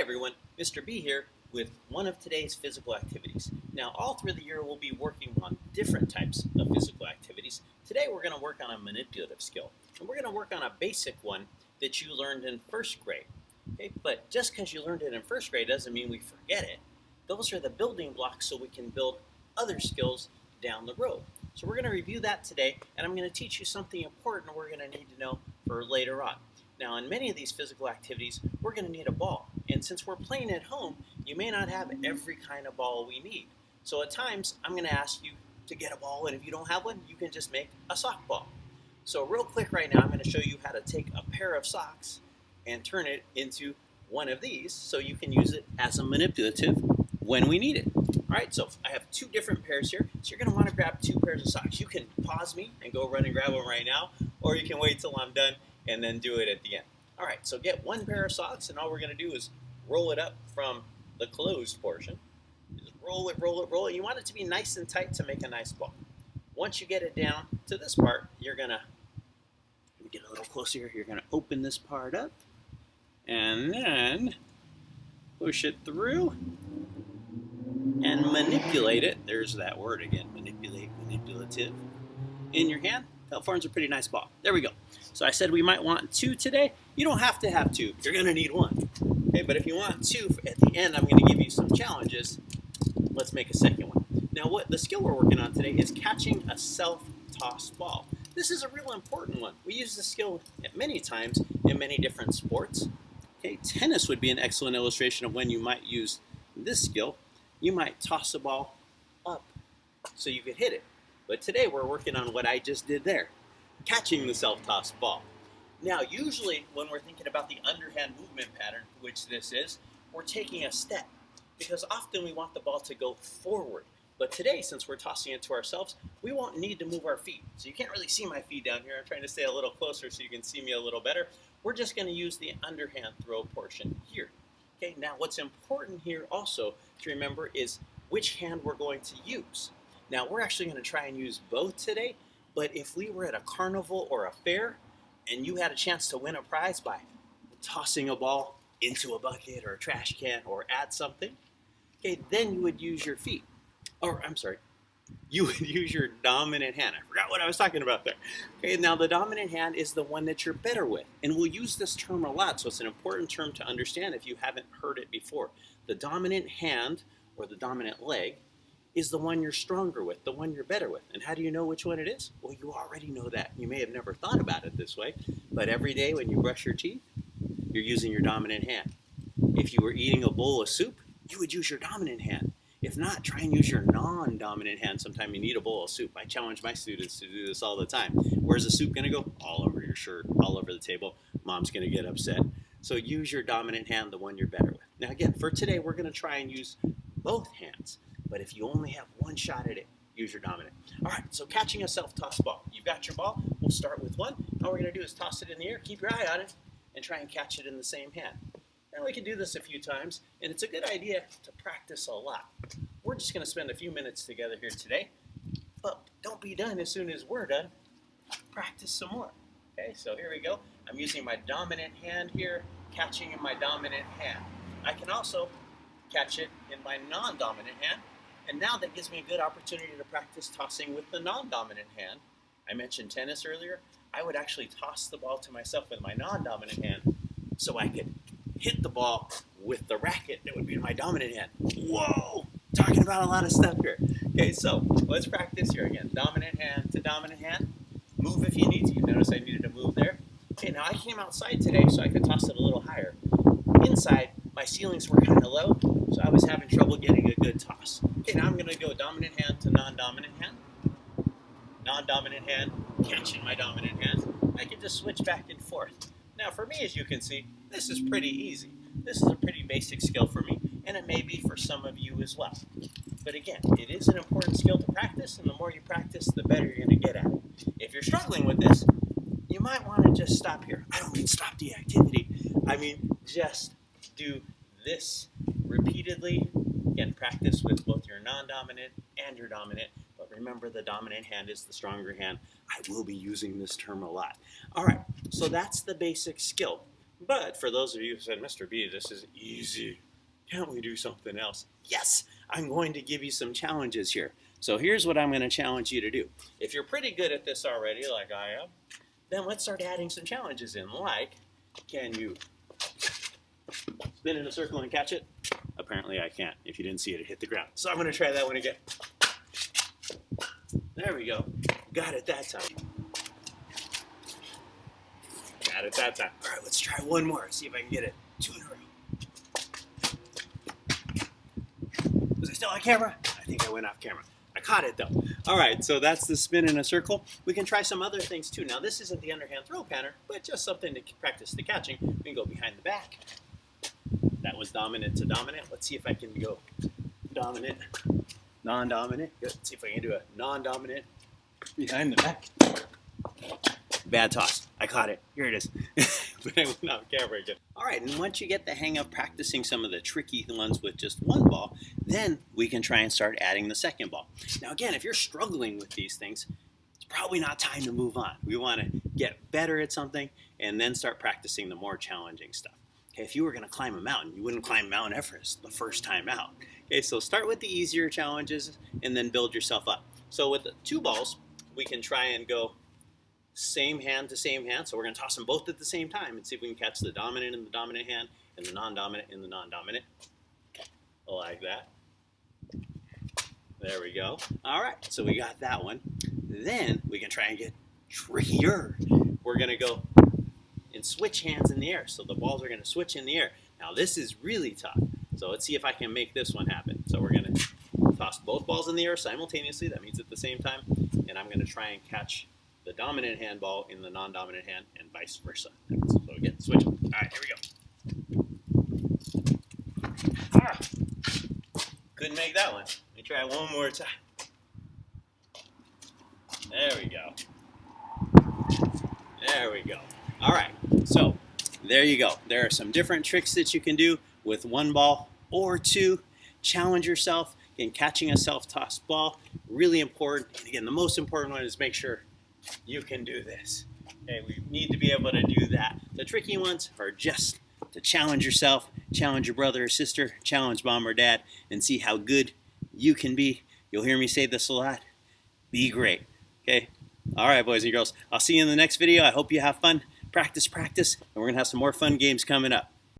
everyone, Mr. B here with one of today's physical activities. Now, all through the year, we'll be working on different types of physical activities. Today, we're going to work on a manipulative skill, and we're going to work on a basic one that you learned in first grade. Okay? But just because you learned it in first grade doesn't mean we forget it. Those are the building blocks so we can build other skills down the road. So we're going to review that today, and I'm going to teach you something important we're going to need to know for later on. Now, in many of these physical activities, we're going to need a ball. And since we're playing at home, you may not have every kind of ball we need. So at times, I'm going to ask you to get a ball, and if you don't have one, you can just make a sock ball. So real quick right now, I'm going to show you how to take a pair of socks and turn it into one of these so you can use it as a manipulative when we need it. All right, so I have two different pairs here. So you're going to want to grab two pairs of socks. You can pause me and go run and grab them right now, or you can wait till I'm done and then do it at the end. All right, so get one pair of socks, and all we're going to do is roll it up from the closed portion. Just roll it, roll it, roll it. You want it to be nice and tight to make a nice ball. Once you get it down to this part, you're going to get a little closer here. You're going to open this part up, and then push it through and manipulate it. There's that word again, manipulate, manipulative. In your hand, that forms a pretty nice ball. There we go. So I said we might want two today. You don't have to have two. You're going to need one. Okay, but if you want two, at the end I'm going to give you some challenges. Let's make a second one. Now, what the skill we're working on today is catching a self-tossed ball. This is a real important one. We use this skill many times in many different sports. Okay, tennis would be an excellent illustration of when you might use this skill. You might toss a ball up so you could hit it. But today we're working on what I just did there, catching the self-tossed ball. Now, usually when we're thinking about the underhand movement pattern, which this is, we're taking a step because often we want the ball to go forward. But today, since we're tossing it to ourselves, we won't need to move our feet. So you can't really see my feet down here. I'm trying to stay a little closer so you can see me a little better. We're just going to use the underhand throw portion here. Okay, now what's important here also to remember is which hand we're going to use. Now, we're actually going to try and use both today, but if we were at a carnival or a fair and you had a chance to win a prize by tossing a ball into a bucket or a trash can or at something, okay, then you would use your feet. Or, I'm sorry, you would use your dominant hand. I forgot what I was talking about there. Okay, now the dominant hand is the one that you're better with. And we'll use this term a lot, so it's an important term to understand if you haven't heard it before. The dominant hand, or the dominant leg, is the one you're stronger with, the one you're better with. And how do you know which one it is? Well, you already know that. You may have never thought about it this way, but every day when you brush your teeth, you're using your dominant hand. If you were eating a bowl of soup, you would use your dominant hand. If not, try and use your non-dominant hand sometime you need a bowl of soup. I challenge my students to do this all the time. Where's the soup going to go? All over your shirt, all over the table. Mom's going to get upset. So use your dominant hand, the one you're better with. Now again, for today, we're going to try and use both hands. But if you only have one shot at it, use your dominant. All right, so catching a self-tossed ball. You've got your ball. We'll start with one. All we're going to do is toss it in the air, keep your eye on it, and try and catch it in the same hand. And we can do this a few times, and it's a good idea to practice a lot. We're just going to spend a few minutes together here today, but don't be done as soon as we're done. Practice some more. Okay, so here we go. I'm using my dominant hand here, catching in my dominant hand. I can also catch it in my non-dominant hand. And now that gives me a good opportunity to practice tossing with the non-dominant hand. I mentioned tennis earlier. I would actually toss the ball to myself with my non-dominant hand so I could hit the ball with the racket that would be in my dominant hand. Whoa! Talking about a lot of stuff here. Okay, so let's practice here again. Dominant hand to dominant hand. Move if you need to. You notice I needed to move there. Okay, now I came outside today so I could toss it a little higher. Inside, my ceilings were kind of low, so I was having trouble getting a good toss. Okay, now I'm going to go dominant hand to non-dominant hand. Non-dominant hand, catching my dominant hand. I can just switch back and forth. Now for me, as you can see, this is pretty easy. This is a pretty basic skill for me, and it may be for some of you as well. But again, it is an important skill to practice, and the more you practice, the better you're going to get at it. If you're struggling with this, you might want to just stop here. I don't mean stop the activity. I mean just do this repeatedly. Again, practice with both your non-dominant and your dominant. But remember, the dominant hand is the stronger hand. I will be using this term a lot. All right, so that's the basic skill. But for those of you who said, Mr. B, this is easy, can't we do something else? Yes, I'm going to give you some challenges here. So here's what I'm going to challenge you to do. If you're pretty good at this already, like I am, then let's start adding some challenges in, like, can you spin in a circle and catch it? Apparently I can't. If you didn't see it, it hit the ground. So I'm going to try that one again. There we go. Got it that time. Got it that time. All right, let's try one more. See if I can get it. 2 in a row. Was I still on camera? I think I went off camera. I caught it though. All right, so that's the spin in a circle. We can try some other things too. Now this isn't the underhand throw pattern, but just something to practice the catching. We can go behind the back. That was dominant to dominant. Let's see if I can go dominant, non-dominant. Good. Let's see if I can do a non-dominant behind the back. Bad toss. I caught it. Here it is. But I went off camera again. All right, and once you get the hang of practicing some of the tricky ones with just one ball, then we can try and start adding the second ball. Now again, if you're struggling with these things, it's probably not time to move on. We want to get better at something and then start practicing the more challenging stuff. Okay, if you were going to climb a mountain, you wouldn't climb Mount Everest the first time out. Okay, so start with the easier challenges and then build yourself up. So with the 2 balls, we can try and go same hand to same hand. So we're going to toss them both at the same time and see if we can catch the dominant in the dominant hand and the non-dominant in the non-dominant. Like that. There we go. All right, so we got that one. Then we can try and get trickier. We're going to go and switch hands in the air. So the balls are going to switch in the air. Now this is really tough. So let's see if I can make this one happen. So we're going to toss both balls in the air simultaneously. That means at the same time. And I'm going to try and catch the dominant hand ball in the non-dominant hand and vice versa. So again, switch. All right, here we go. Ah, couldn't make that one. Let me try one more time. There we go. There we go. All right, so there you go. There are some different tricks that you can do with 1 ball or 2. Challenge yourself in catching a self-tossed ball. Really important. And again, the most important one is make sure you can do this. Okay, we need to be able to do that. The tricky ones are just to challenge yourself, challenge your brother or sister, challenge mom or dad, and see how good you can be. You'll hear me say this a lot. Be great. Okay? All right, boys and girls. I'll see you in the next video. I hope you have fun. Practice, practice, and we're going to have some more fun games coming up.